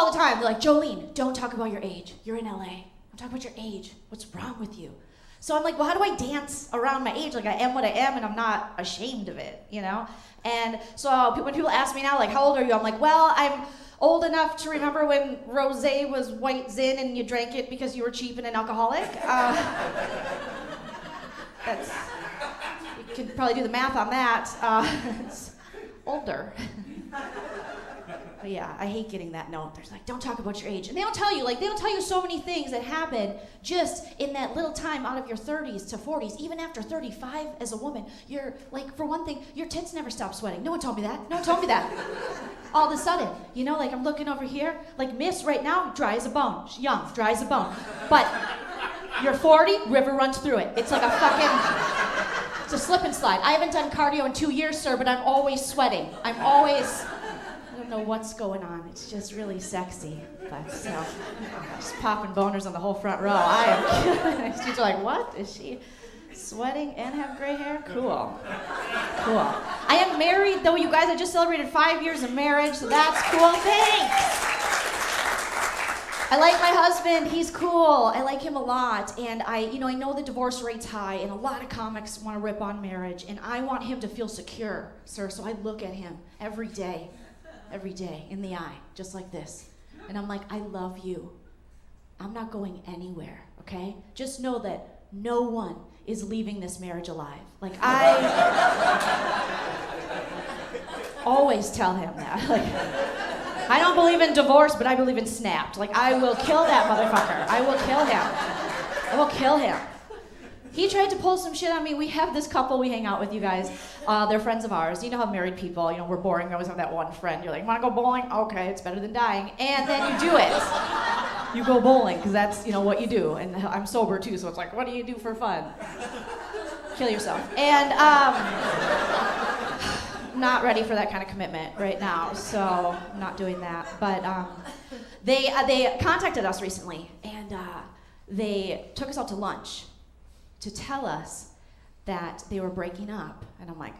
all the time. They're like, Joleen, don't talk about your age. You're in LA. Don't talk about your age. What's wrong with you? So I'm like, well, how do I dance around my age? Like, I am what I am, and I'm not ashamed of it, you know? And so when people ask me now, like, how old are you? I'm like, well, I'm old enough to remember when rosé was white zin and you drank it because you were cheap and an alcoholic. You can probably do the math on that. It's older. But yeah, I hate getting that note. They're like, don't talk about your age. And they don't tell you so many things that happen just in that little time out of your 30s to 40s. Even after 35 as a woman, you're like, for one thing, your tits never stop sweating. No one told me that. All of a sudden, you know, like I'm looking over here, like Miss right now, dry as a bone. She's young, dry as a bone. But you're 40, river runs through it. It's like it's a slip and slide. I haven't done cardio in 2 years, sir, but I'm always sweating. I don't know what's going on. It's just really sexy. But just popping boners on the whole front row. I am. Students are like, what? Is she sweating and have gray hair? Cool. I am married, though, you guys. I just celebrated 5 years of marriage, so that's cool. Thanks. I like my husband. He's cool. I like him a lot. And I know the divorce rate's high, and a lot of comics want to rip on marriage, and I want him to feel secure, sir. So I look at him every day in the eye, just like this. And I'm like, I love you. I'm not going anywhere, okay? Just know that no one is leaving this marriage alive. Like, I always tell him that. Like, I don't believe in divorce, but I believe in snapped. Like, I will kill that motherfucker. I will kill him. He tried to pull some shit on me. We have this couple we hang out with, you guys. They're friends of ours. You know how married people, we're boring. We always have that one friend. You're like, want to go bowling? Okay, it's better than dying. And then you do it. You go bowling, because that's, what you do. And I'm sober, too, so it's like, what do you do for fun? Kill yourself. And not ready for that kind of commitment right now, so I'm not doing that. But they contacted us recently, and they took us out to lunch to tell us that they were breaking up. And I'm like,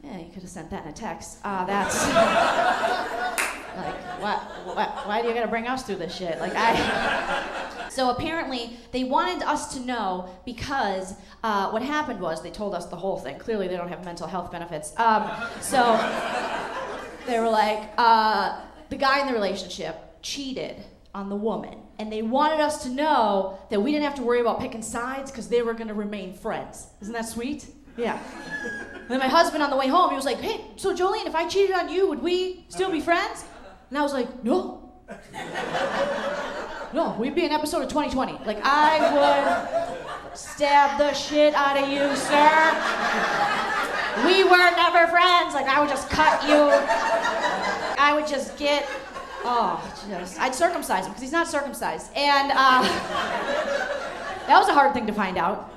yeah, you could have sent that in a text. That's like, why do you gotta bring us through this shit? So apparently they wanted us to know because what happened was they told us the whole thing. Clearly they don't have mental health benefits. So they were like, the guy in the relationship cheated on the woman. And they wanted us to know that we didn't have to worry about picking sides because they were going to remain friends. Isn't that sweet? Yeah. And then my husband on the way home, he was like, hey, so Joleen, if I cheated on you, would we still be friends? And I was like, no. No, we'd be an episode of 2020. Like, I would stab the shit out of you, sir. We were never friends. Like, I would just cut you. I would just get... I'd circumcise him because he's not circumcised. And that was a hard thing to find out,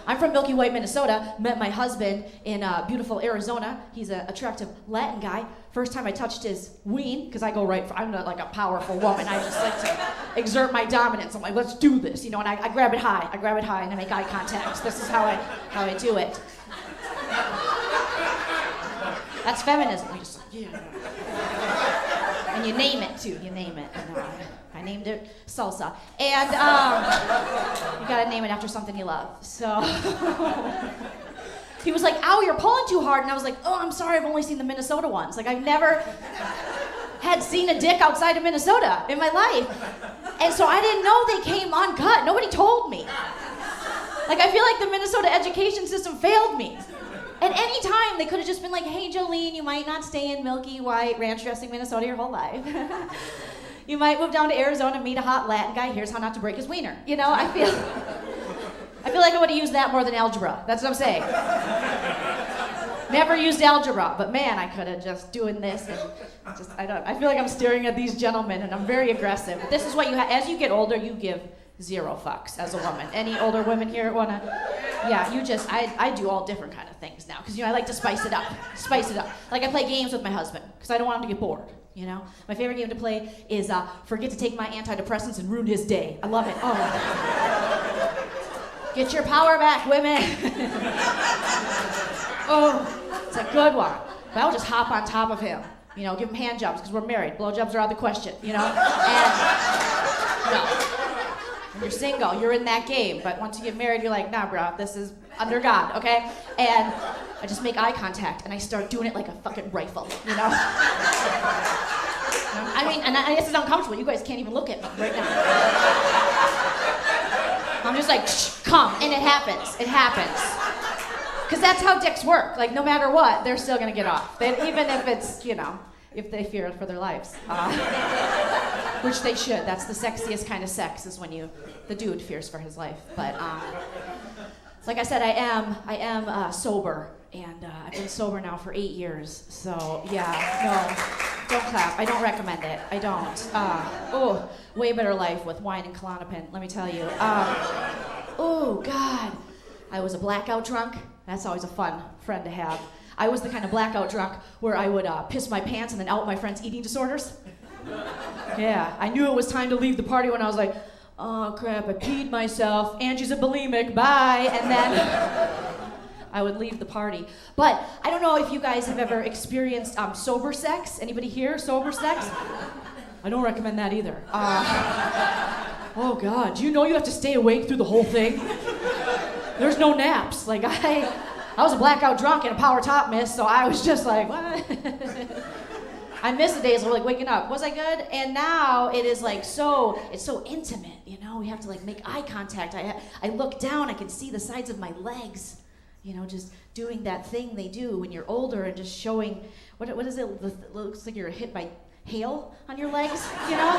I'm from Milky White, Minnesota, met my husband in beautiful Arizona. He's an attractive Latin guy. First time I touched his ween, because I'm not like a powerful woman. I just like to exert my dominance. I'm like, let's do this, and I grab it high, and I make eye contact. This is how I do it. That's feminism. We just, yeah. And you name it, too. And, I named it salsa. And you gotta name it after something you love. So he was like, ow, you're pulling too hard. And I was like, oh, I'm sorry, I've only seen the Minnesota ones. Like, I've never had seen a dick outside of Minnesota in my life. And so I didn't know they came uncut. Nobody told me. Like, I feel like the Minnesota education system failed me. At any time, they could have just been like, hey, Joleen, you might not stay in Milky White ranch dressing Minnesota your whole life. You might move down to Arizona and meet a hot Latin guy. Here's how not to break his wiener. I feel like I would have used that more than algebra. That's what I'm saying. Never used algebra, but man, I could have just doing this and I feel like I'm staring at these gentlemen and I'm very aggressive. But this is what you have. As you get older, you give 0 fucks as a woman. Any older women here wanna? Yeah, I do all different kind of things now, because I like to spice it up. Like I play games with my husband, because I don't want him to get bored, My favorite game to play is forget to take my antidepressants and ruin his day. I love it. Oh. Get your power back, women. Oh, it's a good one. But I'll just hop on top of him. You know, give them hand jobs because we're married. Blowjobs are out of the question, you know? And, no. When you're single, you're in that game. But once you get married, you're like, nah, bro, this is under God, okay? And I just make eye contact, and I start doing it like a fucking rifle, you know? I mean, and this is uncomfortable. You guys can't even look at me right now. I'm just like, shh, come, and it happens. It happens. Because that's how dicks work. Like, no matter what, they're still gonna get off. Even if it's, you know, if they fear for their lives. Which they should. That's the sexiest kind of sex, is when the dude fears for his life. But, like I said, I am sober. And I've been sober now for 8 years. So, yeah, no, don't clap. I don't recommend it. I don't. Way better life with wine and Klonopin, let me tell you. God. I was a blackout drunk. That's always a fun friend to have. I was the kind of blackout drunk where I would piss my pants and then out my friends' eating disorders. Yeah, I knew it was time to leave the party when I was like, oh crap, I peed myself. Angie's a bulimic, bye. And then I would leave the party. But I don't know if you guys have ever experienced sober sex. Anybody here, sober sex? I don't recommend that either. Oh God, do you know you have to stay awake through the whole thing? There's no naps. Like I was a blackout drunk and a power top miss, so I was just like, what? I miss the days of like waking up. Was I good? And now it is like it's so intimate, you know? We have to like make eye contact. I look down, I can see the sides of my legs, you know, just doing that thing they do when you're older and just showing, what is it? It looks like you're hit by hail on your legs, you know?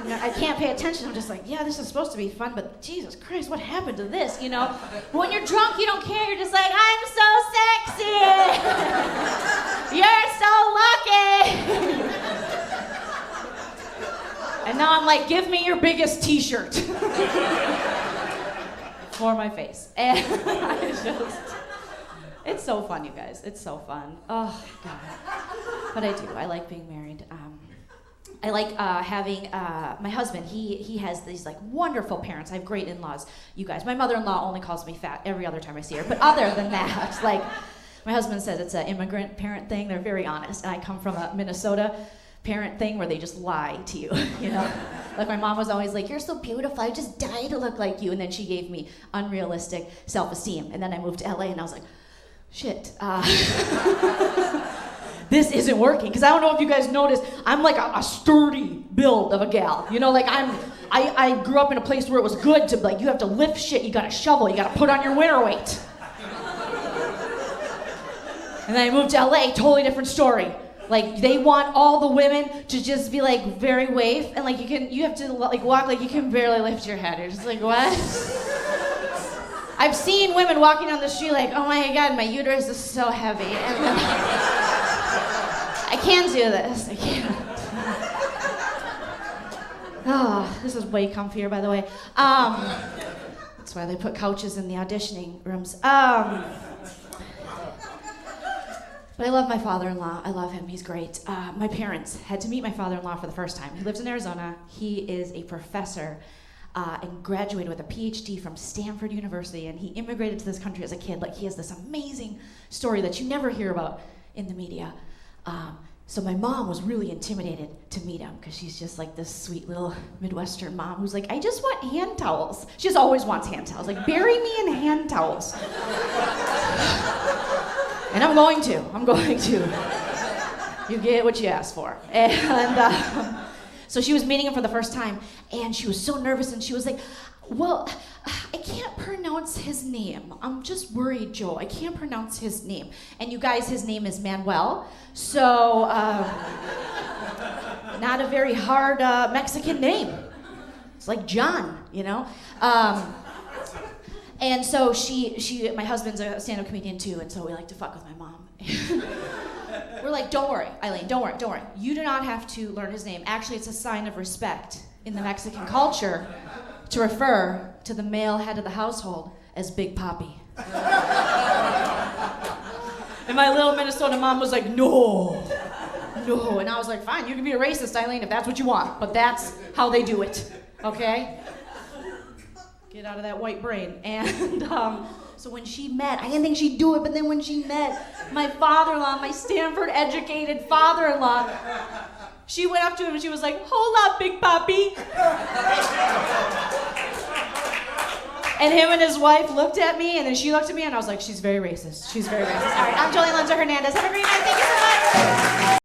I can't pay attention. I'm just like, yeah, this is supposed to be fun, but Jesus Christ, what happened to this, you know? When you're drunk, you don't care. You're just like, I'm so sexy. You're so lucky. And now I'm like, give me your biggest t-shirt. For my face. And it's so fun, you guys. It's so fun. Oh, God. But I do. I like being married. I like having my husband. He has these like wonderful parents. I have great in-laws. You guys. My mother-in-law only calls me fat every other time I see her. But other than that, like my husband says, it's an immigrant parent thing. They're very honest. And I come from a Minnesota parent thing where they just lie to you. You know, like my mom was always like, "You're so beautiful. I just die to look like you." And then she gave me unrealistic self-esteem. And then I moved to LA, and I was like, shit. This isn't working, because I don't know if you guys noticed, I'm like a sturdy build of a gal. You know, like I grew up in a place where it was good to, like, you have to lift shit, you gotta shovel, you gotta put on your winter weight. And then I moved to LA, totally different story. Like, they want all the women to just be like very waif, and like you have to like walk like you can barely lift your head. You're just like, what? I've seen women walking down the street like, oh my God, my uterus is so heavy. And I can't do this. I can't. Oh, this is way comfier, by the way. That's why they put couches in the auditioning rooms. But I love my father-in-law. I love him. He's great. My parents had to meet my father-in-law for the first time. He lives in Arizona. He is a professor and graduated with a PhD from Stanford University, and he immigrated to this country as a kid. Like, he has this amazing story that you never hear about in the media. So my mom was really intimidated to meet him, because she's just like this sweet little Midwestern mom who's like, I just want hand towels. She just always wants hand towels. Like, bury me in hand towels. And I'm going to. You get what you ask for. And so she was meeting him for the first time, and she was so nervous, and she was like, well, I can't pronounce his name. I'm just worried, Joe. I can't pronounce his name. And you guys, his name is Manuel. So, not a very hard Mexican name. It's like John, you know? And so my husband's a stand-up comedian too, and so we like to fuck with my mom. We're like, don't worry, Eileen, don't worry. You do not have to learn his name. Actually, it's a sign of respect in the Mexican culture to refer to the male head of the household as Big Papi. And my little Minnesota mom was like, no. And I was like, fine, you can be a racist, Eileen, if that's what you want, but that's how they do it, okay? Get out of that white brain. And So when she met, I didn't think she'd do it, but then when she met my father-in-law, my Stanford-educated father-in-law, she went up to him and she was like, "Hola, Big Papi." And him and his wife looked at me, and then she looked at me, and I was like, she's very racist. She's very racist. All right, I'm Joleen Lunzer Hernandez. Have a great night. Thank you so much.